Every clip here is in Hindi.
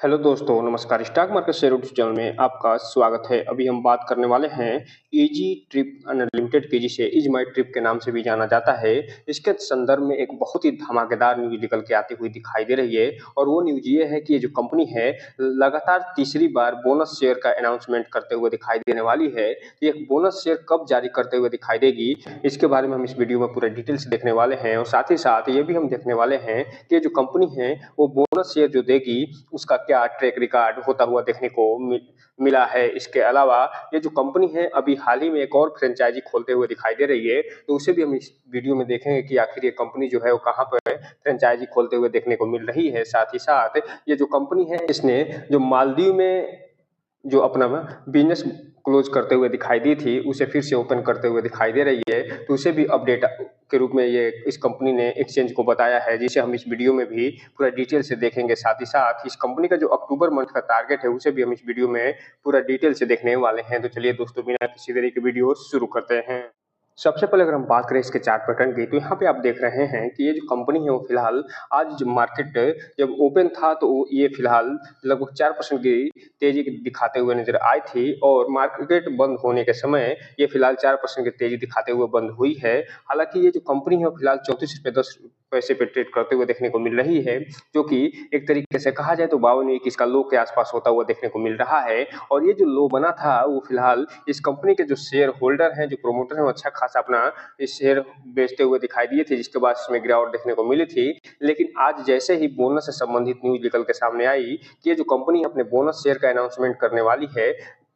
हेलो दोस्तों, नमस्कार। Stock market share YouTube channel में आपका स्वागत है। अभी हम बात करने वाले हैं ईजी ट्रिप अनलिमिटेड की, जिसे इज माई ट्रिप के नाम से भी जाना जाता है। इसके संदर्भ में एक बहुत ही धमाकेदार न्यूज निकल के आती हुई दिखाई दे रही है और वो न्यूज ये है कि ये जो कंपनी है लगातार तीसरी बार बोनस शेयर का अनाउंसमेंट करते हुए दिखाई देने वाली है। ये बोनस शेयर कब जारी करते हुए दिखाई देगी, इसके बारे में हम इस वीडियो में पूरा डिटेल से देखने वाले हैं और साथ ही साथ ये भी हम देखने वाले हैं कि ये जो कंपनी है वो बोनस शेयर जो देगी उसका क्या ट्रैक रिकॉर्ड होता हुआ देखने को मिला है। इसके अलावा ये जो कंपनी है अभी हाल ही में एक और फ्रेंचाइजी खोलते हुए दिखाई दे रही है, तो उसे भी हम इस वीडियो में देखेंगे कि आखिर ये कंपनी जो है वो कहाँ पर फ्रेंचाइजी खोलते हुए देखने को मिल रही है। साथ ही साथ ये जो कंपनी है इसने जो मालदीव में जो अपना बिजनेस क्लोज करते हुए दिखाई दी थी उसे फिर से ओपन करते हुए दिखाई दे रही है, तो उसे भी अपडेट के रूप में ये इस कंपनी ने एक्सचेंज को बताया है, जिसे हम इस वीडियो में भी पूरा डिटेल से देखेंगे। साथ ही साथ इस कंपनी का जो अक्टूबर मंथ का टारगेट है उसे भी हम इस वीडियो में पूरा डिटेल से देखने वाले हैं। तो चलिए दोस्तों, बिना किसी देरी के वीडियो शुरू करते हैं। सबसे पहले अगर हम बात करें इसके चार्ट पैटर्न की, तो यहाँ पे आप देख रहे हैं कि ये जो कंपनी है वो फिलहाल आज जब मार्केट जब ओपन था तो ये फिलहाल लगभग 4% की तेजी दिखाते हुए नजर आई थी और मार्केट बंद होने के समय ये फिलहाल 4% की तेजी दिखाते हुए बंद हुई है। हालांकि ये जो कंपनी है वो फिलहाल 34 रुपये 10 पैसे पे ट्रेड करते हुए देखने को मिल रही है, जो कि एक तरीके से कहा जाए तो 52 इसका लो के आसपास होता हुआ देखने को मिल रहा है। और ये जो लो बना था वो फिलहाल इस कंपनी के जो शेयर होल्डर हैं, जो प्रोमोटर हैं, वो अच्छा खासा अपना इस शेयर बेचते हुए दिखाई दिए थे, जिसके बाद इसमें गिरावट देखने को मिली थी। लेकिन आज जैसे ही बोनस से संबंधित न्यूज निकल के सामने आई कि ये जो कंपनी अपने बोनस शेयर का अनाउंसमेंट करने वाली है,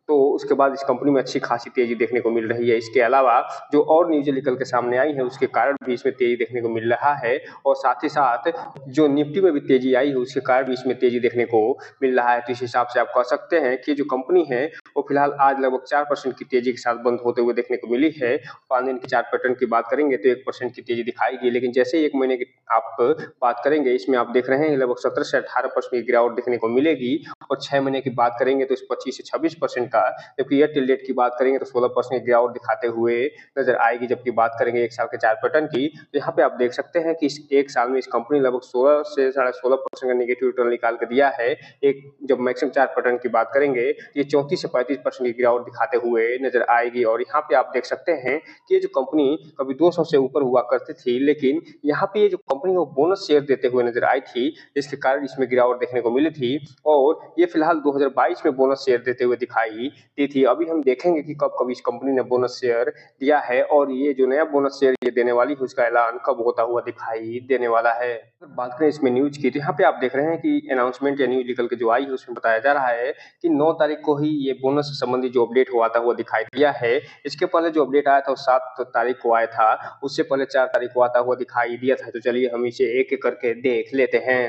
तो उसके बाद इस कंपनी में अच्छी खासी तेजी देखने को मिल रही है। इसके अलावा जो और न्यूज निकल के सामने आई है उसके कारण भी इसमें तेजी देखने को मिल रहा है और साथ ही साथ जो निफ्टी में भी तेजी आई है उसके कारण भी इसमें तेजी देखने को मिल रहा है। तो इस हिसाब से आप कह सकते हैं कि जो कंपनी है वो फिलहाल आज लगभग 4% की तेजी के साथ बंद होते हुए देखने को मिली है। 5 दिन की चार्ट पैटर्न की बात करेंगे तो 1% की तेजी दिखाएगी, लेकिन जैसे ही 1 महीने की आप बात करेंगे इसमें आप देख रहे हैं लगभग 17 से 18% की गिरावट देखने को मिलेगी। और 6 महीने की बात करेंगे तो इस 25 से 26% का, जबकि ईयर टिल डेट की बात करेंगे तो 16% की गिरावट दिखाते हुए नजर आएगी। जबकि बात करेंगे एक साल के चार्ट पैटर्न की, तो यहाँ पे आप देख सकते हैं कि इस एक साल में इस कंपनी लगभग 16 से 16.5% का नेगेटिव रिटर्न निकाल के दिया है। एक जब मैक्सिमम चार्ट पैटर्न की बात करेंगे ये 34 से 35% की गिरावट दिखाते हुए नजर आएगी। और यहाँ पे आप देख सकते हैं कि ये जो कंपनी कभी 200 से ऊपर हुआ करती थी, लेकिन यहाँ पे ये जो कंपनी वो बोनस शेयर देते हुए नजर आई थी, जिसके कारण इसमें गिरावट देखने को मिली थी। और ये फिलहाल 2022 में बोनस शेयर देते हुए दिखाई दी थी। अभी हम देखेंगे कि कब इस कंपनी ने बोनस शेयर दिया है और ये जो नया बोनस शेयर ये देने वाली है उसका ऐलान कब होता हुआ दिखाई देने वाला है। अगर बात करें इसमें न्यूज की, तो यहाँ पे आप देख रहे हैं कि अनाउंसमेंट या न्यूज निकल के जो आई है उसमें बताया जा रहा है कि 9 तारीख को ही ये बोनस से संबंधित जो अपडेट हुआ दिखाई दिया है। इसके पहले जो अपडेट आया था वो 7 तारीख को आया था, उससे पहले 4 तारीख को आता हुआ दिखाई दिया था। तो चलिए हम इसे एक एक करके देख लेते हैं।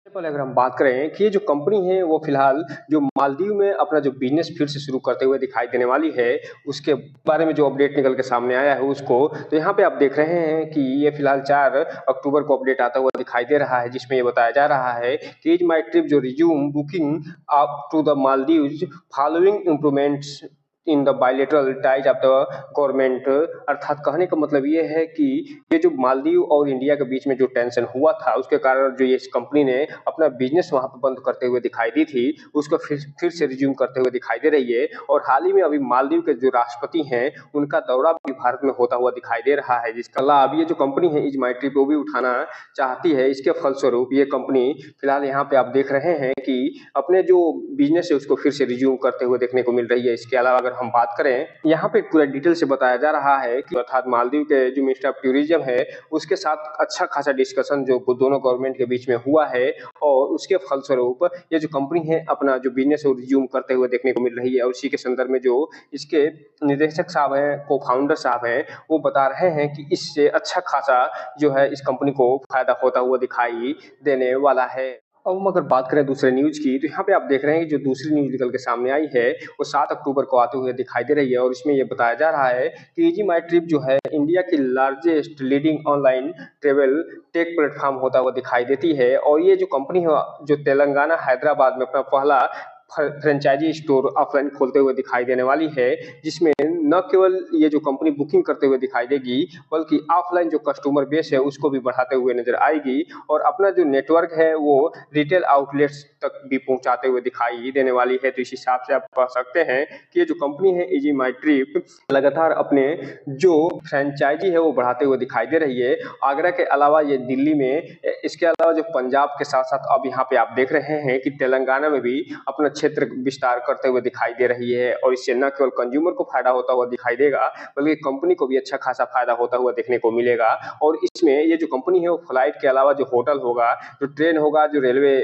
सबसे पहले अगर हम बात करें कि ये जो कंपनी है वो फिलहाल जो मालदीव में अपना जो बिजनेस फिर से शुरू करते हुए दिखाई देने वाली है, उसके बारे में जो अपडेट निकल के सामने आया है उसको, तो यहाँ पे आप देख रहे हैं कि ये फिलहाल 4 अक्टूबर को अपडेट आता हुआ दिखाई दे रहा है, जिसमें ये बताया जा रहा है कि इज माई ट्रिप जो resume booking up to the Maldives following improvements in the bilateral ties of the government. अर्थात कहने का मतलब ये है कि ये जो मालदीव और इंडिया के बीच में जो टेंशन हुआ था उसके कारण जो ये इस कंपनी ने अपना बिजनेस वहां पर बंद करते हुए दिखाई दी थी, उसको फिर से रिज्यूम करते हुए दिखाई दे रही है। और हाल ही में अभी मालदीव के जो राष्ट्रपति हैं उनका दौरा भी भारत में होता हुआ दिखाई दे रहा है, जिसका लाभ ये जो कंपनी है इज माई ट्रिप वो भी उठाना चाहती है। इसके फलस्वरूप ये कंपनी फिलहाल यहाँ पे आप देख रहे हैं कि अपने जो बिजनेस है उसको फिर से रिज्यूम करते हुए देखने को मिल रही है। इसके अलावा अगर हम बात करें, यहाँ पे पूरा डिटेल से बताया जा रहा है कि अर्थात मालदीव के जो मिनिस्टर ऑफ टूरिज्म है उसके साथ अच्छा खासा डिस्कशन जो दोनों गवर्नमेंट के बीच में हुआ है और उसके फलस्वरूप ये जो कंपनी है अपना जो बिजनेस है रिज्यूम करते हुए देखने को मिल रही है। और उसी के संदर्भ में जो इसके निदेशक साहब हैं, को फाउंडर साहब हैं, वो बता रहे हैं कि इससे अच्छा खासा जो है इस कंपनी को फायदा होता हुआ दिखाई देने वाला है। अब हम अगर बात करें दूसरे न्यूज की, तो यहाँ पे आप देख रहे हैं कि जो दूसरी न्यूज निकल के सामने आई है वो 7 अक्टूबर को आते हुए दिखाई दे रही है और इसमें ये बताया जा रहा है कि इजी माई ट्रिप जो है इंडिया की largest leading online travel take platform होता हुआ दिखाई देती है। और ये जो कंपनी है जो तेलंगाना हैदराबाद में अपना पहला फ्रेंचाइजी स्टोर ऑफलाइन खोलते हुए दिखाई देने वाली है, जिसमें न केवल ये जो कंपनी बुकिंग करते हुए दिखाई देगी, बल्कि ऑफलाइन जो कस्टमर बेस है उसको भी बढ़ाते हुए नजर आएगी और अपना जो नेटवर्क है वो रिटेल आउटलेट्स तक भी पहुंचाते हुए दिखाई देने वाली है। तो इस हिसाब से आप कह सकते हैं कि ये जो कंपनी है इजी माई ट्रिप लगातार अपने जो फ्रेंचाइजी है वो बढ़ाते हुए दिखाई दे रही है। आगरा के अलावा ये दिल्ली में, इसके अलावा जो पंजाब के साथ साथ अब यहाँ पे आप देख रहे हैं कि तेलंगाना में भी अपना क्षेत्र विस्तार करते हुए दिखाई दे रही है और इससे न केवल कंज्यूमर को फायदा होता हुआ दिखाई देगा, बल्कि कंपनी को भी अच्छा खासा फायदा होता हुआ देखने को मिलेगा। और इसमें ये जो कंपनी है वो फ्लाइट के अलावा जो होटल होगा, जो ट्रेन होगा, जो रेलवे,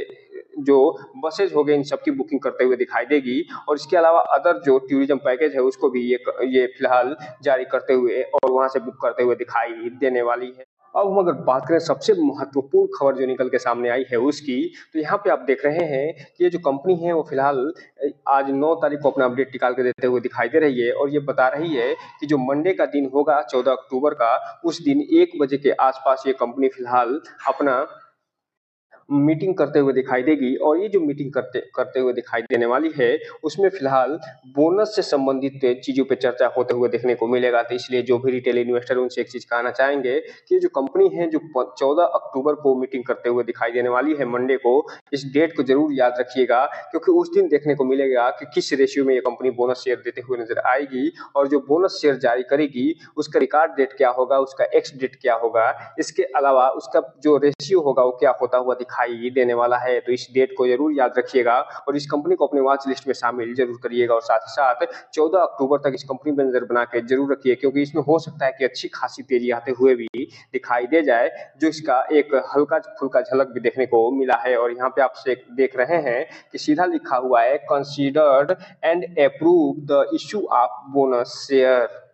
जो बसेज हो गए, इन सबकी बुकिंग करते हुए दिखाई देगी और इसके अलावा अदर जो टूरिज्म पैकेज है उसको भी ये फिलहाल जारी करते हुए और वहां से बुक करते हुए दिखाई देने वाली है। अब हम अगर बात करें सबसे महत्वपूर्ण खबर जो निकल के सामने आई है उसकी, तो यहाँ पे आप देख रहे हैं कि ये जो कंपनी है वो फिलहाल आज 9 तारीख को अपना अपडेट निकाल के देते हुए दिखाई दे रही है और ये बता रही है कि जो मंडे का दिन होगा 14 अक्टूबर का, उस दिन 1 बजे के आसपास ये कंपनी फिलहाल अपना मीटिंग करते हुए दिखाई देगी और ये जो मीटिंग करते करते हुए दिखाई देने वाली है उसमें फिलहाल बोनस से संबंधित चीजों पे चर्चा होते हुए देखने को मिलेगा। तो इसलिए जो भी रिटेल इन्वेस्टर उनसे एक चीज कहना चाहेंगे कि ये जो कंपनी है जो 14 अक्टूबर को मीटिंग करते हुए दिखाई देने वाली है मंडे को, इस डेट को जरूर याद रखिएगा क्योंकि उस दिन देखने को मिलेगा कि किस रेशियो में ये कंपनी बोनस शेयर देते हुए नजर आएगी और जो बोनस शेयर जारी करेगी उसका रिकॉर्ड डेट क्या होगा, उसका एक्स डेट क्या होगा, इसके अलावा उसका जो रेशियो होगा वो क्या होता हुआ दिखाई देने वाला है। तो इस डेट को जरूर याद रखिएगा और इस कंपनी को अपने वॉच लिस्ट में शामिल जरूर करिएगा और साथ ही साथ 14 अक्टूबर तक इस कंपनी पर नजर बना के जरूर रखिए क्योंकि इसमें हो सकता है कि अच्छी खासी तेजी आते हुए भी दिखाई दे जाए, जो इसका एक हल्का फुल्का झलक भी देखने को मिला है। और यहाँ पे आप देख रहे हैं कि सीधा लिखा हुआ है considered and approve the issue of bonus share.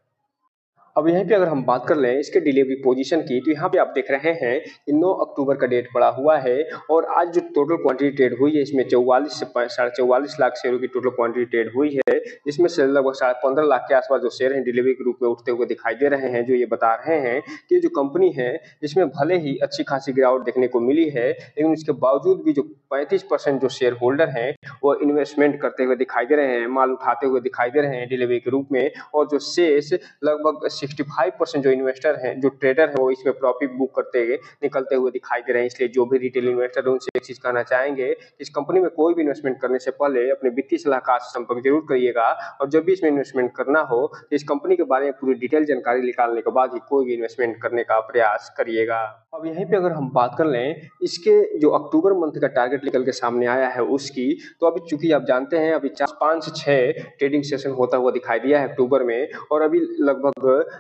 अब यहीं पे अगर हम बात कर लें इसके डिलीवरी पोजीशन की, तो यहाँ पे आप देख रहे हैं कि 9 अक्टूबर का डेट पड़ा हुआ है और आज जो टोटल क्वांटिटी ट्रेड हुई है इसमें 44 से 44.5 लाख शेयरों की टोटल क्वांटिटी ट्रेड हुई है। इसमें से लगभग 15.5 लाख के आसपास जो शेयर हैं डिलीवरी के रूप में उठते हुए दिखाई दे रहे हैं, जो ये बता रहे हैं कि जो कंपनी है इसमें भले ही अच्छी खासी गिरावट देखने को मिली है, लेकिन उसके बावजूद भी जो 35% जो शेयर होल्डर हैं वो इन्वेस्टमेंट करते हुए दिखाई दे रहे हैं, माल उठाते हुए दिखाई दे रहे हैं डिलीवरी के रूप में। और जो शेष लगभग 65% जो इन्वेस्टर हैं, जो ट्रेडर हैं, वो इसमें प्रॉफिट बुक करते हुए निकलते हुए दिखाई दे रहे हैं। इसलिए जो भी रिटेल इन्वेस्टर है उनसे एक चीज कहना चाहेंगे, इस कंपनी में कोई भी इन्वेस्टमेंट करने से पहले अपने वित्तीय सलाहकार से संपर्क जरूर करिएगा और जब भी इसमें इन्वेस्टमेंट करना हो तो इस कंपनी के बारे में पूरी डिटेल जानकारी निकालने के बाद ही कोई भी इन्वेस्टमेंट करने का प्रयास करिएगा। अब यहीं पे अगर हम बात कर लें इसके जो अक्टूबर मंथ का टारगेट निकल के सामने आया है उसकी, तो अभी चूंकि आप जानते हैं अभी 5 से 6 ट्रेडिंग सेशन होता हुआ दिखाई दिया है अक्टूबर में और अभी लगभग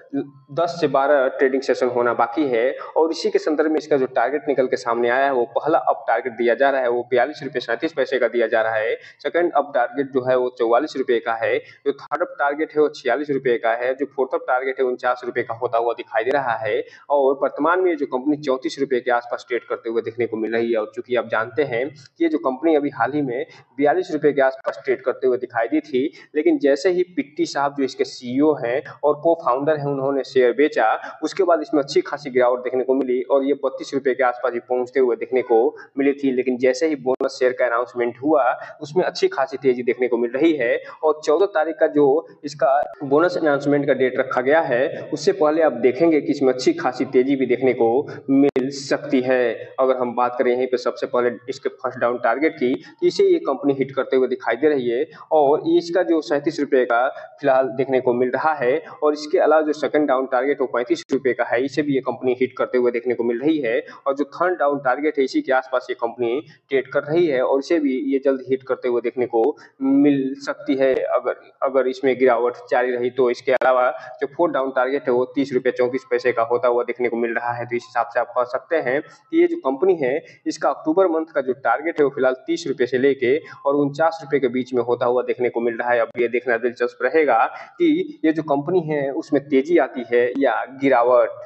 10 से 12 ट्रेडिंग सेशन होना बाकी है और इसी के संदर्भ में इसका जो टारगेट निकल के सामने आया है वो पहला अप टारगेट दिया जा रहा है वो 42 रुपये 37 पैसे का दिया जा रहा है। सेकंड अप टारगेट जो है वो 44 रुपये का है। जो थर्ड अप टारगेट है वो 46 रुपये का है। जो फोर्थ अप टारगेट है 49 रुपये का होता हुआ दिखाई दे रहा है और वर्तमान में जो कंपनी 34 रुपये के आसपास ट्रेड करते हुए देखने को मिल रही है। और चूंकि आप जानते हैं कि ये जो कंपनी अभी हाल ही में 42 रुपये के आसपास ट्रेड करते हुए दिखाई दी थी, लेकिन जैसे ही पिट्टी साहब जो इसके सीईओ हैं और को फाउंडर हैं उन्होंने शेयर बेचा, उसके बाद इसमें अच्छी खासी गिरावट देखने को मिली और ये 32 रुपये के आसपास ही पहुंचते हुए देखने को मिली थी। लेकिन जैसे ही बोनस शेयर का अनाउंसमेंट हुआ उसमें अच्छी खासी तेजी देखने को मिल रही है और 14 तारीख का जो इसका बोनस अनाउंसमेंट का डेट रखा गया है उससे पहले आप देखेंगे कि इसमें अच्छी खासी तेजी भी देखने को मिल सकती है। अगर हम बात करें यहीं पे सबसे पहले इसके फर्स्ट डाउन टारगेट की, तो इसे ये कंपनी हिट करते हुए दिखाई दे रही है और इसका जो 37 रुपये का फिलहाल देखने को मिल रहा है और इसके अलावा जो सेकंड डाउन टारगेट वो 35 रुपये का है, इसे भी ये कंपनी हिट करते हुए देखने को मिल रही है। और जो थर्ड डाउन टारगेट है इसी के आसपास ये कंपनी ट्रेड कर रही है और इसे भी ये जल्द हिट करते हुए देखने को मिल सकती है अगर इसमें गिरावट जारी रही तो। इसके अलावा जो फोर्थ डाउन टारगेट है वो 30 रुपये 34 पैसे का होता हुआ देखने को मिल रहा है। तो इस हिसाब से आप कह सकते हैं कि ये जो कंपनी है इसका अक्टूबर मंथ का जो टारगेट है वो फिलहाल 30 रुपये से लेके और 49 रुपये के बीच में होता हुआ देखने को मिल रहा है। अब ये देखना दिलचस्प रहेगा कि ये जो कंपनी है उसमें तेजी आती है या गिरावट।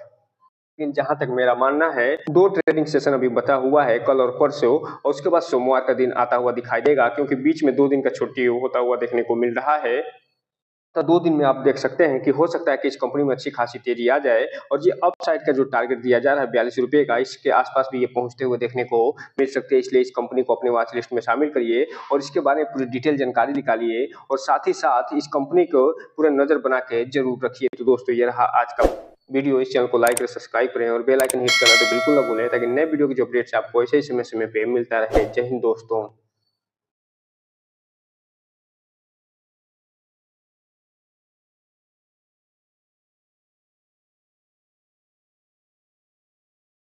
लेकिन जहां तक मेरा मानना है 2 ट्रेडिंग सेशन अभी बचा हुआ है, कल और परसों, और उसके बाद सोमवार का दिन आता हुआ दिखाई देगा क्योंकि बीच में 2 दिन का छुट्टी होता हुआ देखने को मिल रहा है। तो 2 दिन में आप देख सकते हैं कि हो सकता है कि इस कंपनी में अच्छी खासी तेज़ी आ जाए और ये अपसाइड का जो टारगेट दिया जा रहा है ₹42 का, इसके आस-पास भी ये पहुँचते हुए देखने को मिल सकते हैं। इसलिए इस कंपनी को अपने वॉच लिस्ट में शामिल करिए और इसके बारे में पूरी डिटेल जानकारी निकालिए और साथ ही साथ इस कंपनी को पूरा नज़र बना के ज़रूर रखिए। तो दोस्तों, ये रहा आज का वीडियो। इस चैनल को लाइक और सब्सक्राइब करें और बेल आइकन हिट करना तो बिल्कुल ना भूलें, ताकि नए वीडियो की जो अपडेट्स आपको ऐसे ही समय-समय पे मिलता रहे। जय हिंद दोस्तों।